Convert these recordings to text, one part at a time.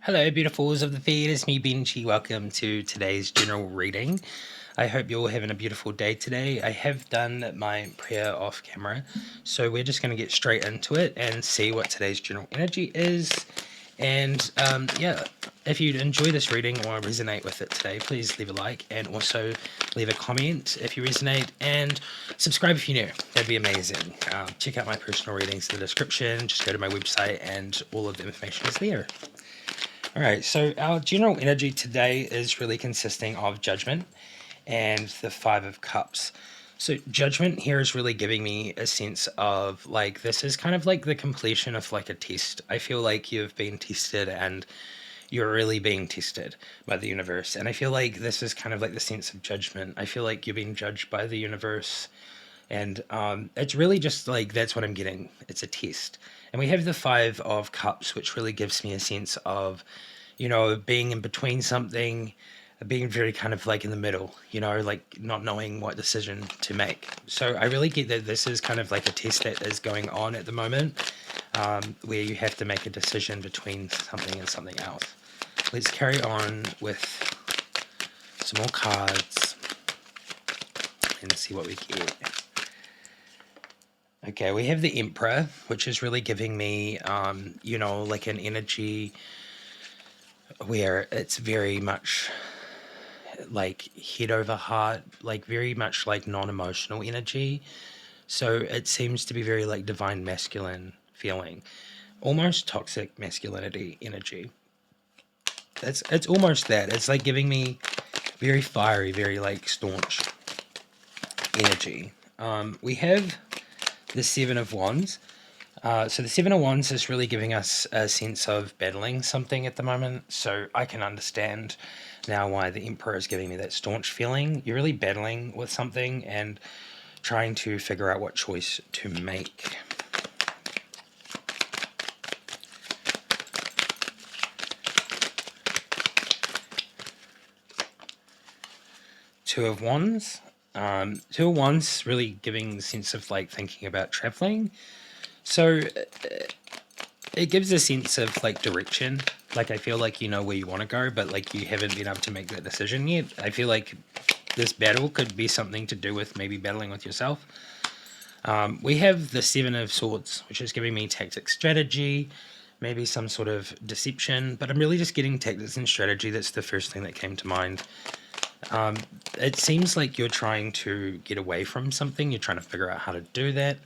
Hello, beautifuls of the feed. It's me, Benji. Welcome to today's general reading. I hope you're all having a beautiful day today. I have done my prayer off camera, so we're just going to get straight into it and see what today's general energy is. And yeah, if you enjoy this reading or resonate with it today, please leave a like and also leave a comment if you resonate, and subscribe if you're new. That'd be amazing. Check out my personal readings in the description. Just go to my website and all of the information is there. All right, so our general energy today is really consisting of Judgment and the Five of Cups. So Judgment here is really giving me a sense of like this is kind of like the completion of like a test. I feel like you've been tested and you're really being tested by the universe. And I feel like this is kind of like the sense of judgment. I feel like you're being judged by the universe. And it's really just like that's what I'm getting. It's a test. And we have the Five of Cups, which really gives me a sense of, being in between something, being very kind of like in the middle, like not knowing what decision to make. So I really get that this is kind of like a test that is going on at the moment, where you have to make a decision between something and something else. Let's carry on with some more cards and see what we get. Okay, we have the Emperor, which is really giving me, like an energy where it's very much like head over heart, like very much like non-emotional energy. So it seems to be very like divine masculine feeling, almost toxic masculinity energy. It's almost that. It's like giving me very fiery, very like staunch energy. We have the Seven of Wands. So the Seven of Wands is really giving us a sense of battling something at the moment. So I can understand now why the Emperor is giving me that staunch feeling. You're really battling with something and trying to figure out what choice to make. Two of Wands. Two of Wands really giving the sense of like thinking about traveling. So it gives a sense of like direction. Like I feel like you know where you want to go, but like you haven't been able to make that decision yet. I feel like this battle could be something to do with maybe battling with yourself. We have the Seven of Swords, which is giving me tactics, strategy, maybe some sort of deception, but I'm really just getting tactics and strategy. That's the first thing that came to mind. It seems like you're trying to get away from something. You're trying to figure out how to do that.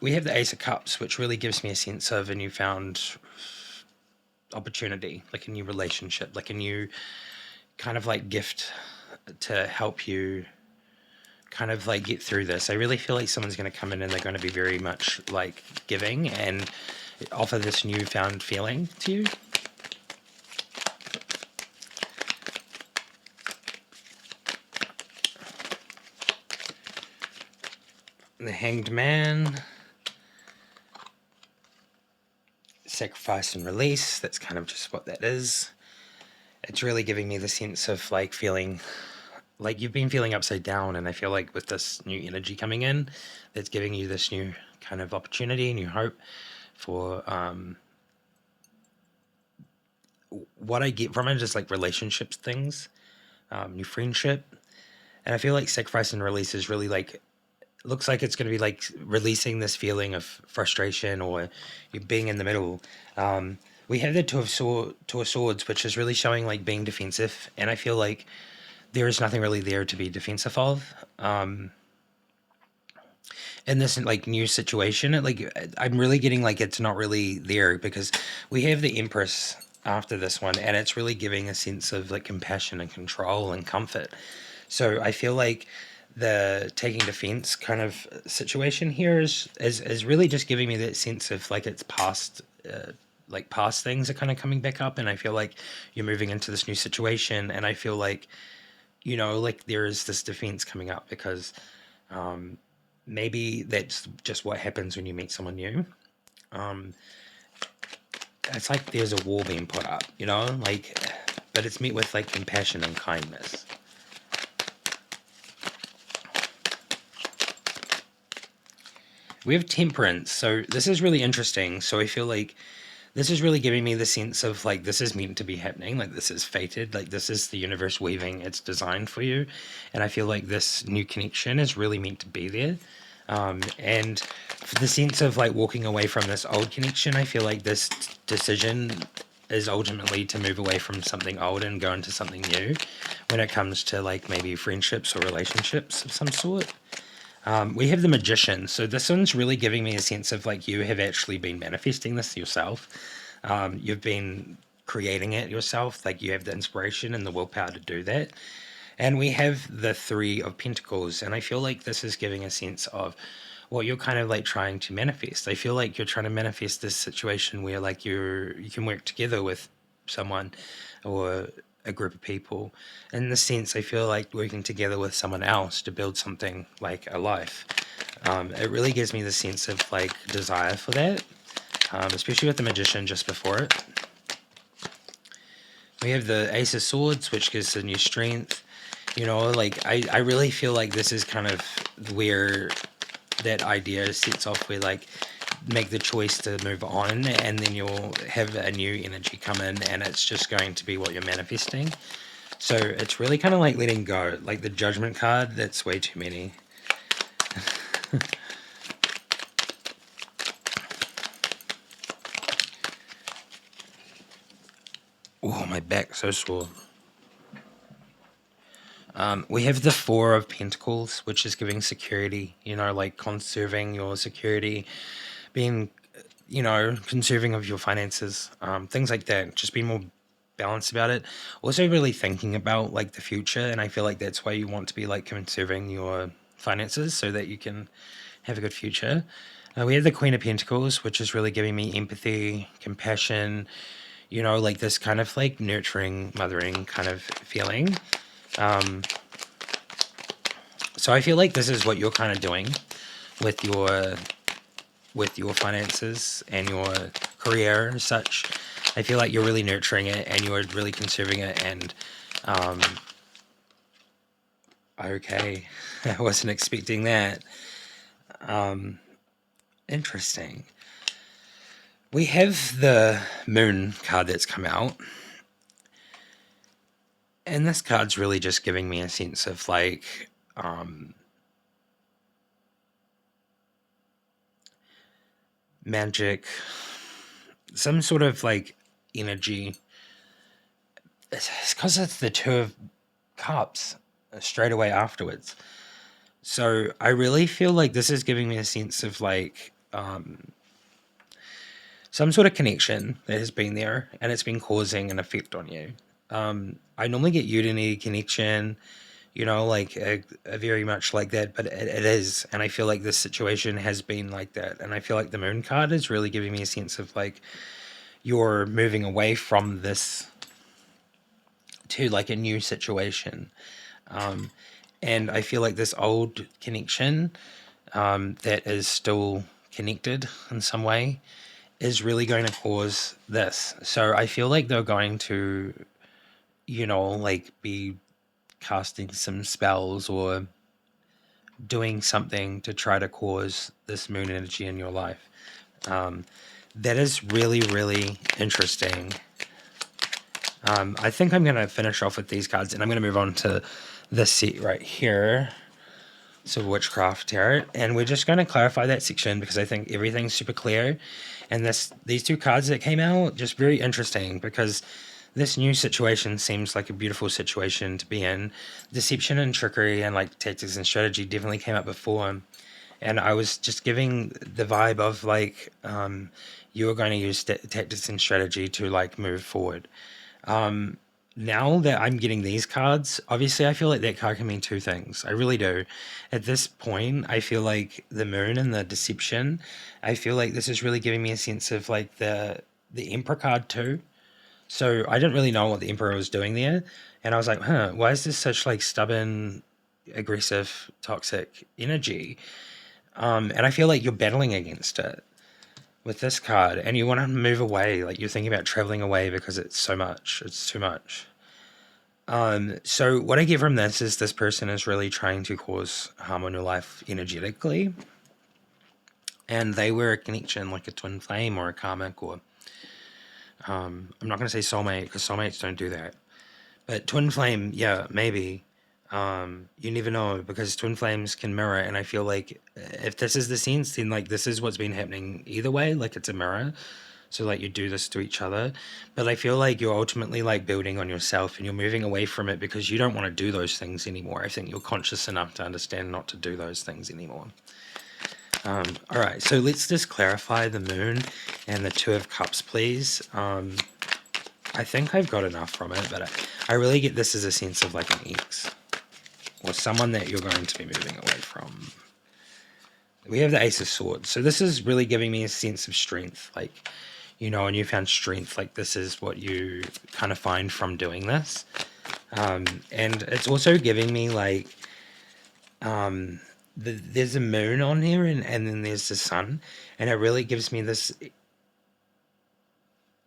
We have the Ace of Cups, which really gives me a sense of a newfound opportunity, like a new relationship, like a new kind of like gift to help you kind of like get through this. I really feel like someone's going to come in and they're going to be very much like giving and offer this newfound feeling to you. The Hanged Man. Sacrifice and release. That's kind of just what that is. It's really giving me the sense of like feeling like you've been feeling upside down, and I feel like with this new energy coming in, that's giving you this new kind of opportunity, new hope for what I get from it is like relationships things, new friendship. And I feel like sacrifice and release is really like looks like it's going to be like releasing this feeling of frustration or you being in the middle. We have the Two of Swords, which is really showing like being defensive, and I feel like there is nothing really there to be defensive of. In this like new situation, like I'm really getting like it's not really there because we have the Empress after this one, and it's really giving a sense of like compassion and control and comfort. So I feel like the taking defense kind of situation here is really just giving me that sense of like it's past. Like past things are kind of coming back up, and I feel like you're moving into this new situation, and I feel like like there is this defense coming up because maybe that's just what happens when you meet someone new. Um, it's like there's a wall being put up, like, but it's met with like compassion and kindness. We have Temperance, so this is really interesting. So I feel like this is really giving me the sense of like this is meant to be happening, like this is fated, like this is the universe weaving its design for you, and I feel like this new connection is really meant to be there. And for the sense of like walking away from this old connection, I feel like this decision is ultimately to move away from something old and go into something new when it comes to like maybe friendships or relationships of some sort. We have the magician. So this one's really giving me a sense of like you have actually been manifesting this yourself. You've been creating it yourself. Like you have the inspiration and the willpower to do that. And we have the Three of Pentacles. And I feel like this is giving a sense of what you're kind of like trying to manifest. I feel like you're trying to manifest this situation where like you can work together with someone or a group of people. In the sense, I feel like working together with someone else to build something like a life. It really gives me the sense of like desire for that, especially with the magician just before it. We have the Ace of Swords, which gives a new strength. You know, like I really feel like this is kind of where that idea sets off, where like make the choice to move on and then you'll have a new energy come in and it's just going to be what you're manifesting. So it's really kind of like letting go, like the Judgment card. That's way too many. Oh, my back's so sore. We have the Four of Pentacles, which is giving security, you know, like conserving your security, being, you know, conserving of your finances, things like that. Just be more balanced about it. Also, really thinking about like the future, and I feel like that's why you want to be like conserving your finances so that you can have a good future. We have the Queen of Pentacles, which is really giving me empathy, compassion, you know, like this kind of like nurturing, mothering kind of feeling. So I feel like this is what you're kind of doing with your finances and your career and such. I feel like you're really nurturing it and you're really conserving it. And okay, I wasn't expecting that. Interesting. We have the Moon card that's come out. And this card's really just giving me a sense of like magic, some sort of like energy. It's because it's the Two of Cups straight away afterwards. So I really feel like this is giving me a sense of like some sort of connection that has been there and it's been causing an effect on you. I normally get Unity connection, you know, like a very much like that, but it is. And I feel like this situation has been like that. And I feel like the Moon card is really giving me a sense of like you're moving away from this to like a new situation. And I feel like this old connection that is still connected in some way is really going to cause this. So I feel like they're going to, you know, like be casting some spells or doing something to try to cause this moon energy in your life. That is really, really interesting. I think I'm going to finish off with these cards and I'm going to move on to this set right here. So Witchcraft Tarot, and we're just going to clarify that section because I think everything's super clear. And these two cards that came out, just very interesting because this new situation seems like a beautiful situation to be in. Deception and trickery and like tactics and strategy definitely came up before. And I was just giving the vibe of like you are going to use tactics and strategy to like move forward. Now that I'm getting these cards, obviously I feel like that card can mean two things. I really do. At this point, I feel like the moon and the deception, I feel like this is really giving me a sense of like the Emperor card too. So I didn't really know what the Emperor was doing there. And I was like, why is this such like stubborn, aggressive, toxic energy? And I feel like you're battling against it with this card and you want to move away. Like you're thinking about traveling away because it's so much. It's too much. So what I get from this is this person is really trying to cause harm on your life energetically. And they were a connection like a twin flame or a karmic or I'm not going to say soulmate because soulmates don't do that. But twin flame, yeah, maybe. You never know because twin flames can mirror, and I feel like if this is the sense, then like this is what's been happening either way. Like it's a mirror, so like you do this to each other. But I feel like you're ultimately like building on yourself, and you're moving away from it because you don't want to do those things anymore. I think you're conscious enough to understand not to do those things anymore. All right, so let's just clarify the moon and the Two of Cups, please. I think I've got enough from it, but I really get this as a sense of like an ex or someone that you're going to be moving away from. We have the Ace of Swords, so this is really giving me a sense of strength, like, you know, and you found strength, like this is what you kind of find from doing this. And it's also giving me like there's a moon on here, and then there's the sun, and it really gives me this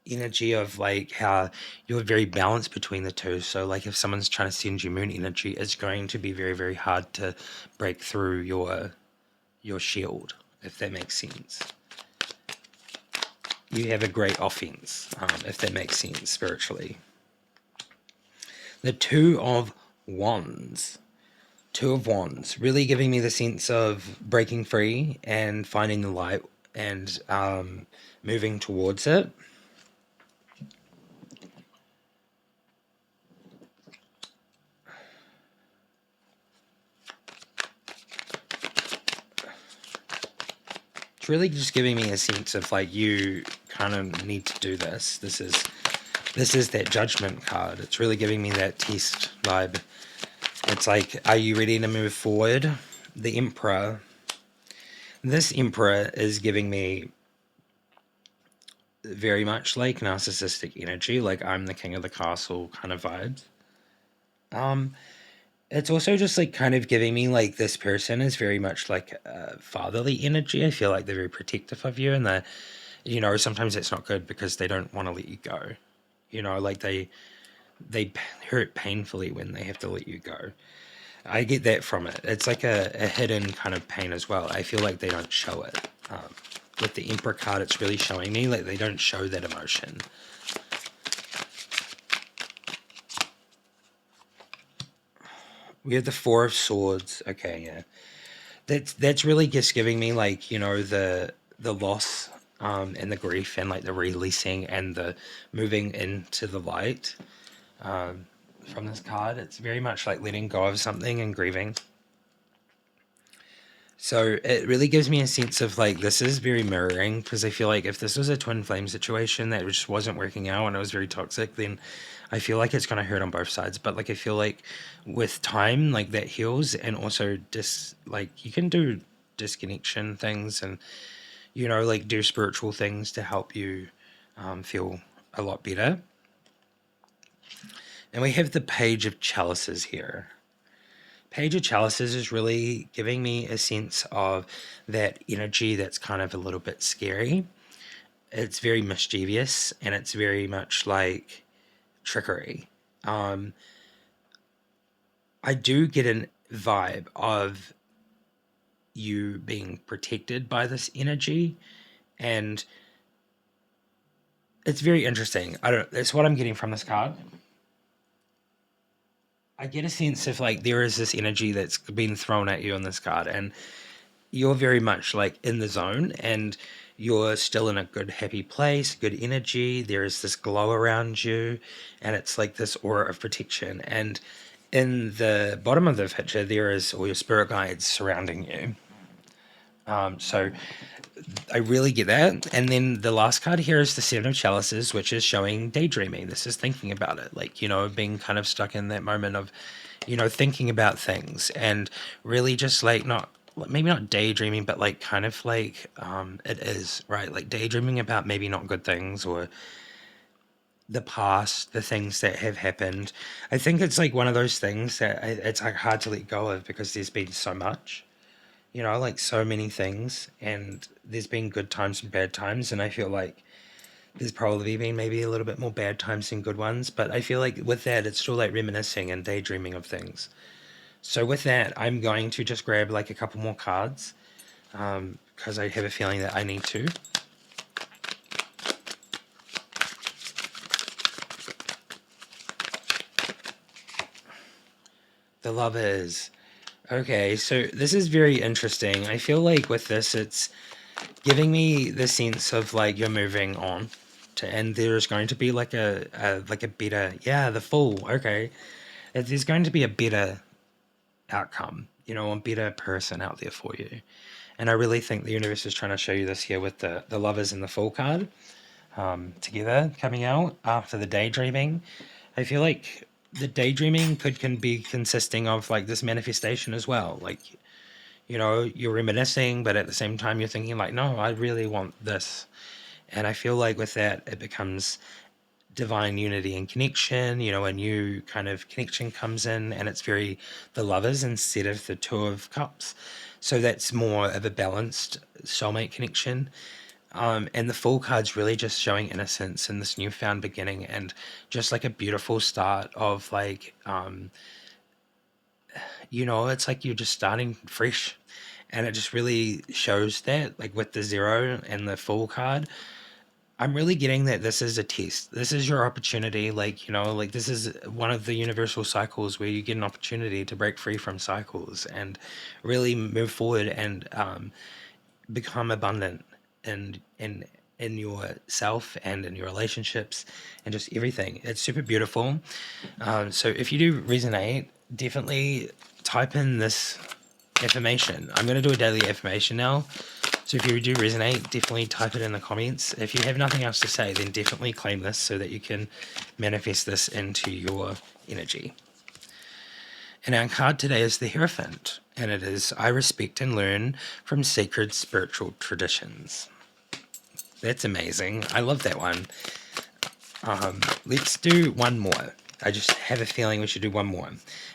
energy of like how you're very balanced between the two. So like if someone's trying to send you moon energy, it's going to be very, very hard to break through your shield, if that makes sense. You have a great offense, if that makes sense spiritually. The Two of Wands. Two of Wands, really giving me the sense of breaking free and finding the light and moving towards it. It's really just giving me a sense of like you kind of need to do this. This is that Judgment card. It's really giving me that test vibe. It's like, are you ready to move forward? The Emperor. This Emperor is giving me very much like narcissistic energy, like I'm the king of the castle kind of vibes. It's also just like kind of giving me like this person is very much like fatherly energy. I feel like they're very protective of you, and that, you know, sometimes it's not good because they don't want to let you go. You know, like they hurt painfully when they have to let you go. I get that from it. It's like a hidden kind of pain as well. I feel like they don't show it. With the Emperor card, it's really showing me like they don't show that emotion. We have the Four of Swords. Okay, yeah. That's really just giving me like, you know, the loss and the grief and like the releasing and the moving into the light from this card. It's very much like letting go of something and grieving. So it really gives me a sense of like this is very mirroring, because I feel like if this was a twin flame situation that just wasn't working out and it was very toxic, then I feel like it's going to hurt on both sides. But like I feel like with time, like that heals, and also like you can do disconnection things, and you know, like do spiritual things to help you feel a lot better. And we have the Page of Chalices here. Page of Chalices is really giving me a sense of that energy that's kind of a little bit scary. It's very mischievous, and it's very much like trickery. I do get a vibe of you being protected by this energy, and it's very interesting. I don't. That's what I'm getting from this card. I get a sense of like there is this energy that's been thrown at you on this card, and you're very much like in the zone, and you're still in a good happy place, good energy. There is this glow around you, and it's like this aura of protection. And in the bottom of the picture there is all your spirit guides surrounding you. So I really get that. And then the last card here is the Seven of Chalices, which is showing daydreaming. This is thinking about it, like, you know, being kind of stuck in that moment of, you know, thinking about things, and really just like not, maybe not daydreaming, but like kind of like it is, right? Like daydreaming about maybe not good things or the past, the things that have happened. I think it's like one of those things that it's like hard to let go of because there's been so much, you know, like so many things, and there's been good times and bad times, and I feel like there's probably been maybe a little bit more bad times than good ones, but I feel like with that it's still like reminiscing and daydreaming of things. So with that, I'm going to just grab like a couple more cards, because I have a feeling that I need to. The lovers. Okay, so this is very interesting. I feel like with this, it's giving me the sense of like you're moving on to, and there's going to be like a better, yeah, the Fool. Okay, there's going to be a better outcome, a better person out there for you. And I really think the universe is trying to show you this here with the lovers and the Fool card together coming out after the daydreaming. I feel like the daydreaming can be consisting of like this manifestation as well. Like, you're reminiscing, but at the same time you're thinking like, no, I really want this. And I feel like with that, it becomes divine unity and connection. A new kind of connection comes in, and it's very the lovers instead of the Two of Cups. So that's more of a balanced soulmate connection. And the Fool card's really just showing innocence in this newfound beginning, and just like a beautiful start of like, it's like you're just starting fresh. And it just really shows that, like with the Zero and the Fool card, I'm really getting that this is a test. This is your opportunity. Like, like this is one of the universal cycles where you get an opportunity to break free from cycles and really move forward and become abundant in yourself and in your relationships and just everything. It's super beautiful. So if you do resonate, definitely type in this affirmation. I'm going to do a daily affirmation now. So if you do resonate, definitely type it in the comments. If you have nothing else to say, then definitely claim this so that you can manifest this into your energy. And our card today is the Hierophant, and it is, I respect and learn from sacred spiritual traditions. That's amazing. I love that one. Let's do one more. I just have a feeling we should do one more.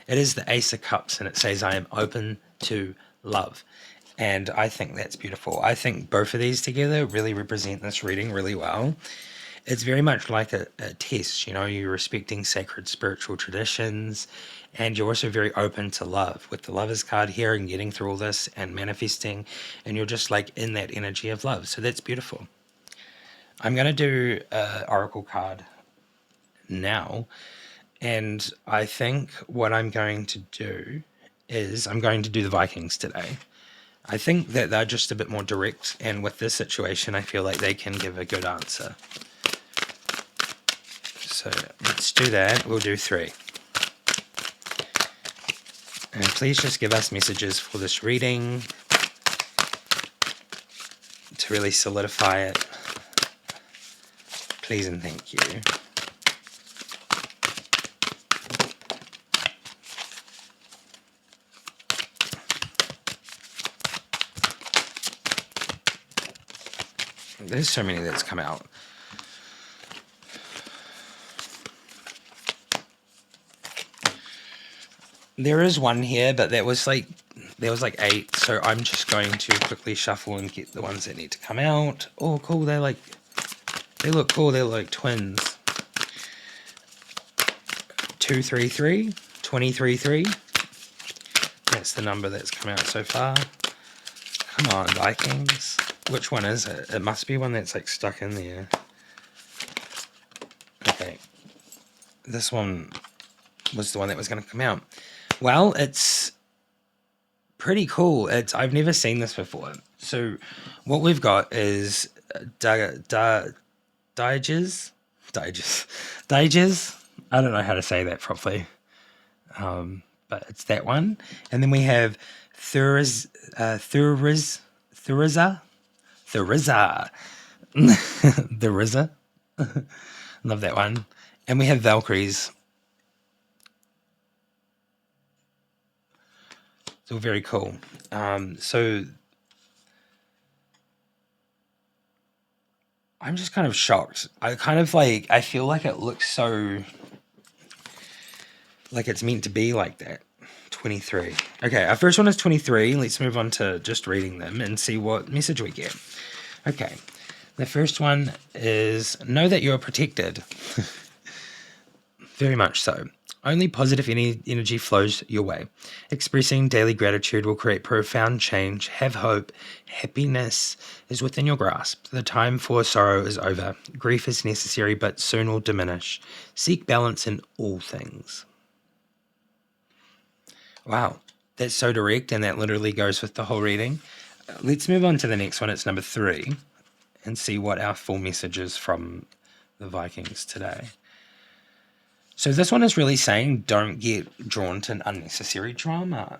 It is the Ace of Cups, and it says, I am open to love. And I think that's beautiful. I think both of these together really represent this reading really well. It's very much like a test, you're respecting sacred spiritual traditions, and you're also very open to love with the Lovers card here and getting through all this and manifesting, and you're just like in that energy of love. So that's beautiful. I'm going to do an Oracle card now, and I think what I'm going to do is I'm going to do the Vikings today. I think that they're just a bit more direct, and with this situation, I feel like they can give a good answer. So let's do that. We'll do 3. And please just give us messages for this reading to really solidify it. Please and thank you. There's so many that's come out. There is one here, but there was like 8, so I'm just going to quickly shuffle and get the ones that need to come out. Oh, cool! They look cool. They're like twins. 233, 233. That's the number that's come out so far. Come on, Vikings. Which one is it? It must be one that's like stuck in there. Okay. This one was the one that was going to come out. Well, it's pretty cool. I've never seen this before. So what we've got is Dages. I don't know how to say that properly. But it's that one. And then we have Thuriza. Thuriza. Love that one. And we have Valkyries. So very cool. So I'm just kind of shocked. I feel like it looks so like it's meant to be like that. 23. Okay, our first one is 23. Let's move on to just reading them and see what message we get. Okay, the first one is, know that you're protected. Very much so. Only positive energy flows your way. Expressing daily gratitude will create profound change. Have hope. Happiness is within your grasp. The time for sorrow is over. Grief is necessary, but soon will diminish. Seek balance in all things. Wow, that's so direct, and that literally goes with the whole reading. Let's move on to the next one. It's number 3, and see what our full message is from the Vikings today. So this one is really saying don't get drawn to unnecessary drama.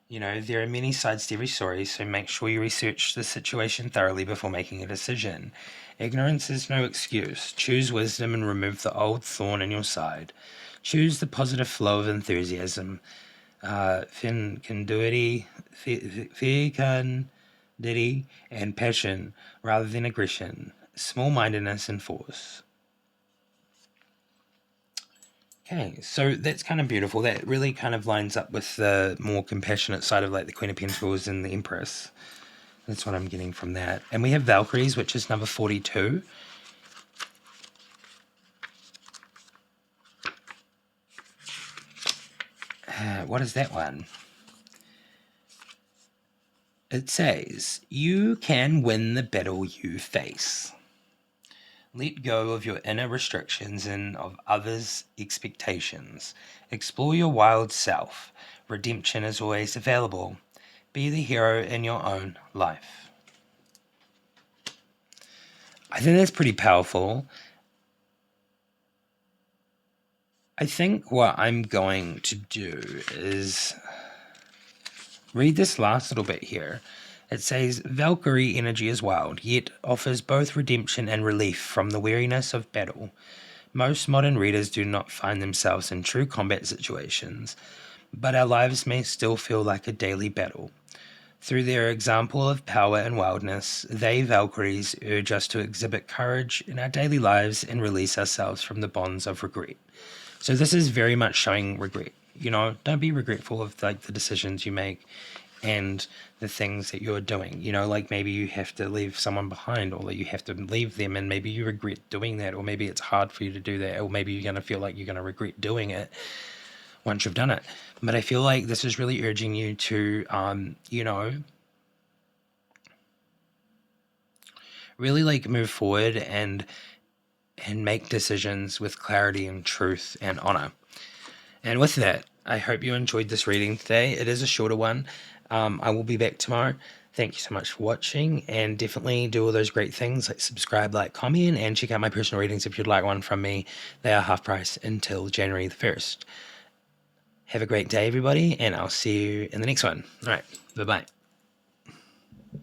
You know, there are many sides to every story, so make sure you research the situation thoroughly before making a decision. Ignorance is no excuse. Choose wisdom and remove the old thorn in your side. Choose the positive flow of enthusiasm, fecundity, and passion rather than aggression, small-mindedness and force. Okay, so that's kind of beautiful. That really kind of lines up with the more compassionate side of like the Queen of Pentacles and the Empress. That's what I'm getting from that. And we have Valkyries, which is number 42. What is that one? It says, you can win the battle you face. Let go of your inner restrictions and of others' expectations. Explore your wild self. Redemption is always available. Be the hero in your own life. I think that's pretty powerful. I think what I'm going to do is read this last little bit here. It says, Valkyrie energy is wild, yet offers both redemption and relief from the weariness of battle. Most modern readers do not find themselves in true combat situations, but our lives may still feel like a daily battle. Through their example of power and wildness, they, Valkyries, urge us to exhibit courage in our daily lives and release ourselves from the bonds of regret. So this is very much showing regret. You know, don't be regretful of like the decisions you make and the things that you're doing. You know, like maybe you have to leave someone behind, or that you have to leave them and maybe you regret doing that, or maybe it's hard for you to do that, or maybe you're going to feel like you're going to regret doing it once you've done it. But I feel like this is really urging you to, you know, really like move forward and make decisions with clarity and truth and honor. And with that, I hope you enjoyed this reading today. It is a shorter one. I will be back tomorrow. Thank you so much for watching, and definitely do all those great things like subscribe, like, comment, and check out my personal readings if you'd like one from me. They are half price until January the 1st. Have a great day, everybody, and I'll see you in the next one. All right, bye-bye.